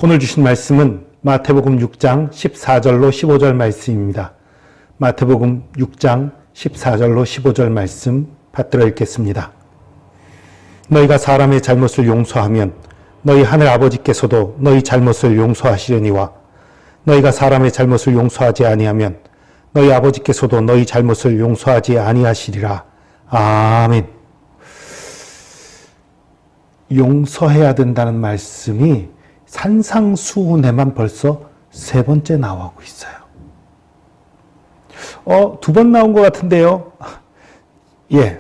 오늘 주신 말씀은 마태복음 6장 14절로 15절 말씀입니다. 마태복음 6장 14절로 15절 말씀 받들어 읽겠습니다. 너희가 사람의 잘못을 용서하면 너희 하늘 아버지께서도 너희 잘못을 용서하시려니와 너희가 사람의 잘못을 용서하지 아니하면 너희 아버지께서도 너희 잘못을 용서하지 아니하시리라. 아멘. 용서해야 된다는 말씀이 산상수훈에만 벌써 3번째 나오고 있어요. 두 번 나온 것 같은데요. 예.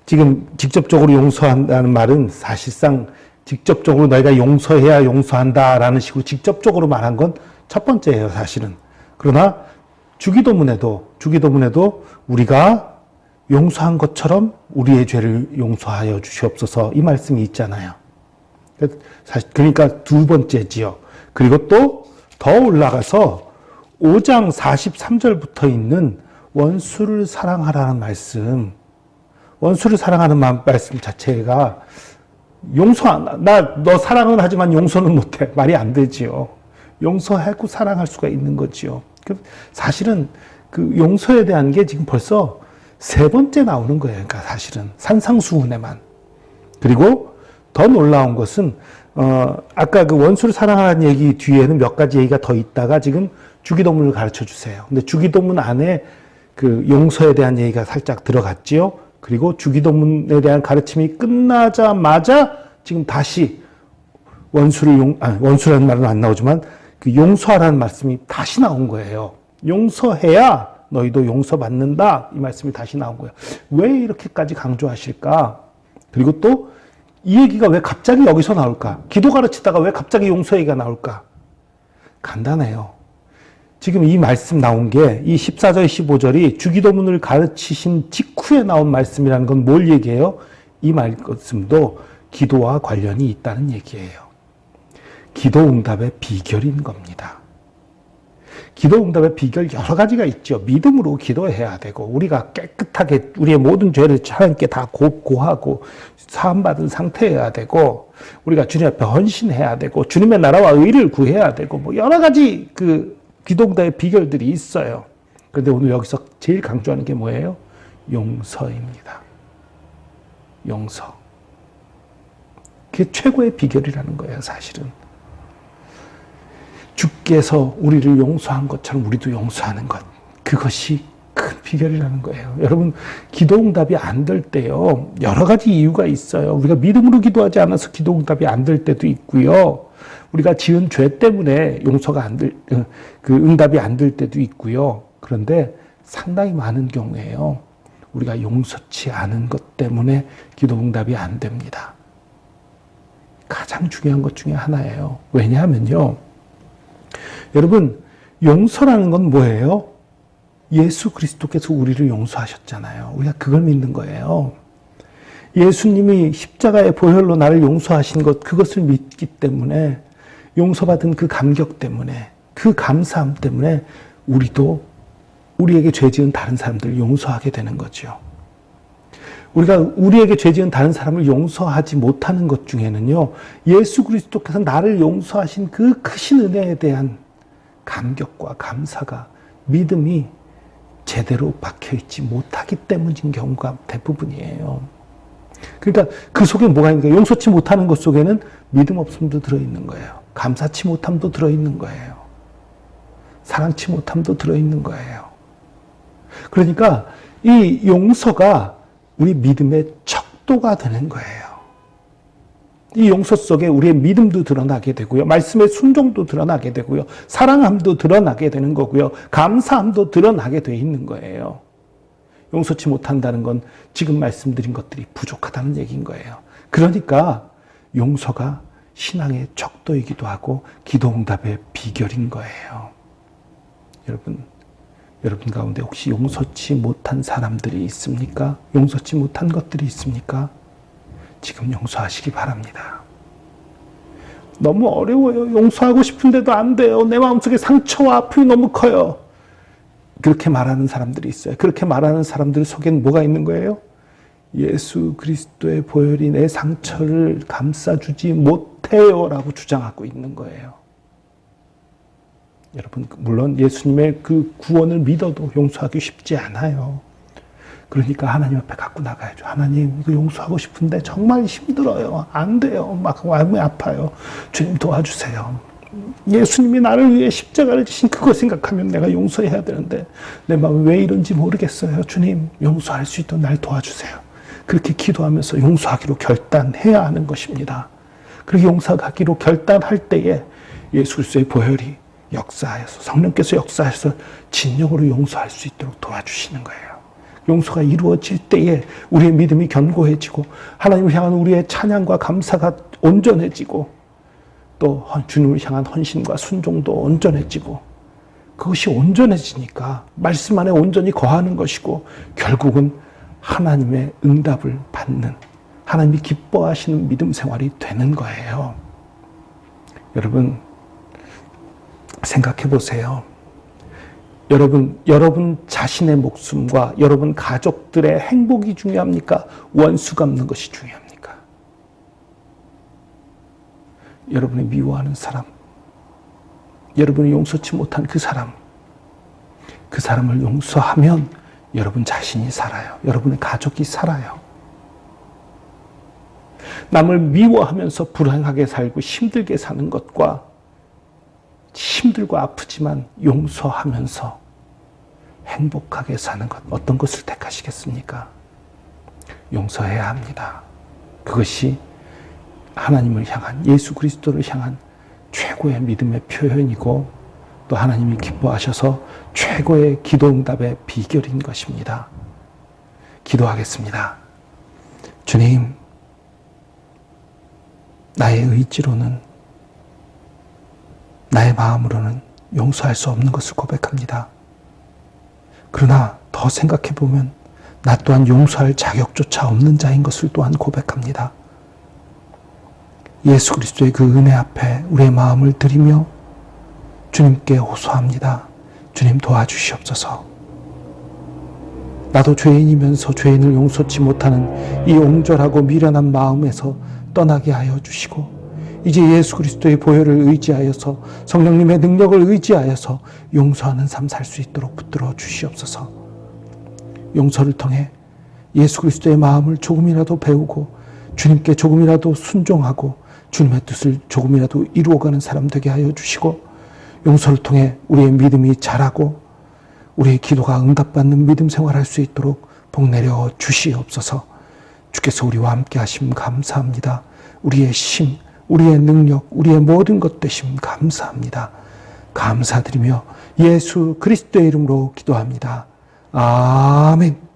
지금 직접적으로 용서한다는 말은 사실상 직접적으로 너희가 용서해야 용서한다라는 식으로 직접적으로 말한 건 첫 번째예요, 사실은. 그러나 주기도문에도 우리가 용서한 것처럼 우리의 죄를 용서하여 주시옵소서 이 말씀이 있잖아요. 그러니까 2번째지요. 그리고 또 더 올라가서 5장 43절부터 있는 원수를 사랑하라는 말씀. 원수를 사랑하는 말씀 자체가 너 사랑은 하지만 용서는 못해. 말이 안 되지요. 용서하고 사랑할 수가 있는 거지요. 사실은 그 용서에 대한 게 지금 벌써 3번째 나오는 거예요. 그러니까 사실은 산상수훈에만. 그리고 더 놀라운 것은 아까 그 원수를 사랑하는 얘기 뒤에는 몇 가지 얘기가 더 있다가 지금 주기도문을 가르쳐 주세요. 근데 주기도문 안에 그 용서에 대한 얘기가 살짝 들어갔지요. 그리고 주기도문에 대한 가르침이 끝나자마자 지금 다시 원수라는 말은 안 나오지만 그 용서하라는 말씀이 다시 나온 거예요. 용서해야 너희도 용서받는다. 이 말씀이 다시 나온 거예요. 왜 이렇게까지 강조하실까? 그리고 또 이 얘기가 왜 갑자기 여기서 나올까? 기도 가르치다가 왜 갑자기 용서 얘기가 나올까? 간단해요. 지금 이 말씀 나온 게 이 14절, 15절이 주기도문을 가르치신 직후에 나온 말씀이라는 건 뭘 얘기해요? 이 말씀도 기도와 관련이 있다는 얘기예요. 기도 응답의 비결인 겁니다. 기도 응답의 비결 여러 가지가 있죠. 믿음으로 기도해야 되고 우리가 깨끗하게 우리의 모든 죄를 하나님께 다 고하고 사함받은 상태여야 되고 우리가 주님 앞에 헌신해야 되고 주님의 나라와 의를 구해야 되고 뭐 여러 가지 그 기도 응답의 비결들이 있어요. 그런데 오늘 여기서 제일 강조하는 게 뭐예요? 용서입니다. 용서. 그게 최고의 비결이라는 거예요, 사실은. 주께서 우리를 용서한 것처럼 우리도 용서하는 것. 그것이 큰 비결이라는 거예요. 여러분, 기도 응답이 안 될 때요. 여러 가지 이유가 있어요. 우리가 믿음으로 기도하지 않아서 기도 응답이 안 될 때도 있고요. 우리가 지은 죄 때문에 응답이 안 될 때도 있고요. 그런데 상당히 많은 경우에요. 우리가 용서치 않은 것 때문에 기도 응답이 안 됩니다. 가장 중요한 것 중에 하나예요. 왜냐하면요. 여러분, 용서라는 건 뭐예요? 예수 그리스도께서 우리를 용서하셨잖아요. 우리가 그걸 믿는 거예요. 예수님이 십자가의 보혈로 나를 용서하신 것, 그것을 믿기 때문에 용서받은 그 감격 때문에 그 감사함 때문에 우리도 우리에게 죄 지은 다른 사람들을 용서하게 되는 거죠. 우리가 우리에게 죄 지은 다른 사람을 용서하지 못하는 것 중에는요. 예수 그리스도께서 나를 용서하신 그 크신 은혜에 대한 감격과 감사가 믿음이 제대로 박혀있지 못하기 때문인 경우가 대부분이에요. 그러니까 그 속에 뭐가 있는가? 용서치 못하는 것 속에는 믿음 없음도 들어있는 거예요. 감사치 못함도 들어있는 거예요. 사랑치 못함도 들어있는 거예요. 그러니까 이 용서가 우리 믿음의 척도가 되는 거예요. 이 용서 속에 우리의 믿음도 드러나게 되고요. 말씀의 순종도 드러나게 되고요. 사랑함도 드러나게 되는 거고요. 감사함도 드러나게 돼 있는 거예요. 용서치 못한다는 건 지금 말씀드린 것들이 부족하다는 얘기인 거예요. 그러니까 용서가 신앙의 척도이기도 하고 기도 응답의 비결인 거예요. 여러분 가운데 혹시 용서치 못한 사람들이 있습니까? 용서치 못한 것들이 있습니까? 지금 용서하시기 바랍니다. 너무 어려워요. 용서하고 싶은데도 안 돼요. 내 마음속에 상처와 아픔이 너무 커요. 그렇게 말하는 사람들이 있어요. 그렇게 말하는 사람들 속엔 뭐가 있는 거예요? 예수 그리스도의 보혈이 내 상처를 감싸주지 못해요 라고 주장하고 있는 거예요. 여러분, 물론 예수님의 그 구원을 믿어도 용서하기 쉽지 않아요. 그러니까 하나님 앞에 갖고 나가야죠. 하나님, 이거 용서하고 싶은데 정말 힘들어요. 안 돼요. 막 마음이 아파요. 주님 도와주세요. 예수님이 나를 위해 십자가를 지신 그거 생각하면 내가 용서해야 되는데 내 마음이 왜 이런지 모르겠어요. 주님, 용서할 수 있도록 날 도와주세요. 그렇게 기도하면서 용서하기로 결단해야 하는 것입니다. 그렇게 용서하기로 결단할 때에 예수 그리스도의 보혈이 역사하여서, 성령께서 역사해서 진정으로 용서할 수 있도록 도와주시는 거예요. 용서가 이루어질 때에 우리의 믿음이 견고해지고 하나님을 향한 우리의 찬양과 감사가 온전해지고 또 주님을 향한 헌신과 순종도 온전해지고, 그것이 온전해지니까 말씀 안에 온전히 거하는 것이고 결국은 하나님의 응답을 받는, 하나님이 기뻐하시는 믿음 생활이 되는 거예요. 여러분 생각해 보세요. 여러분 자신의 목숨과 여러분 가족들의 행복이 중요합니까? 원수 갚는 것이 중요합니까? 여러분이 미워하는 사람, 여러분이 용서치 못한 그 사람을 용서하면 여러분 자신이 살아요. 여러분의 가족이 살아요. 남을 미워하면서 불행하게 살고 힘들게 사는 것과 힘들고 아프지만 용서하면서 행복하게 사는 것, 어떤 것을 택하시겠습니까? 용서해야 합니다. 그것이 하나님을 향한, 예수 그리스도를 향한 최고의 믿음의 표현이고 또 하나님이 기뻐하셔서 최고의 기도응답의 비결인 것입니다. 기도하겠습니다. 주님, 나의 의지로는, 나의 마음으로는 용서할 수 없는 것을 고백합니다. 그러나 더 생각해보면 나 또한 용서할 자격조차 없는 자인 것을 또한 고백합니다. 예수 그리스도의 그 은혜 앞에 우리의 마음을 드리며 주님께 호소합니다. 주님 도와주시옵소서. 나도 죄인이면서 죄인을 용서치 못하는 이 옹졸하고 미련한 마음에서 떠나게 하여 주시고, 이제 예수 그리스도의 보혈을 의지하여서, 성령님의 능력을 의지하여서 용서하는 삶 살 수 있도록 붙들어 주시옵소서. 용서를 통해 예수 그리스도의 마음을 조금이라도 배우고 주님께 조금이라도 순종하고 주님의 뜻을 조금이라도 이루어가는 사람 되게 하여 주시고, 용서를 통해 우리의 믿음이 자라고 우리의 기도가 응답받는 믿음 생활할 수 있도록 복 내려 주시옵소서. 주께서 우리와 함께 하심 감사합니다. 우리의 힘, 우리의 능력, 우리의 모든 것 되심 감사합니다. 감사드리며 예수 그리스도의 이름으로 기도합니다. 아멘.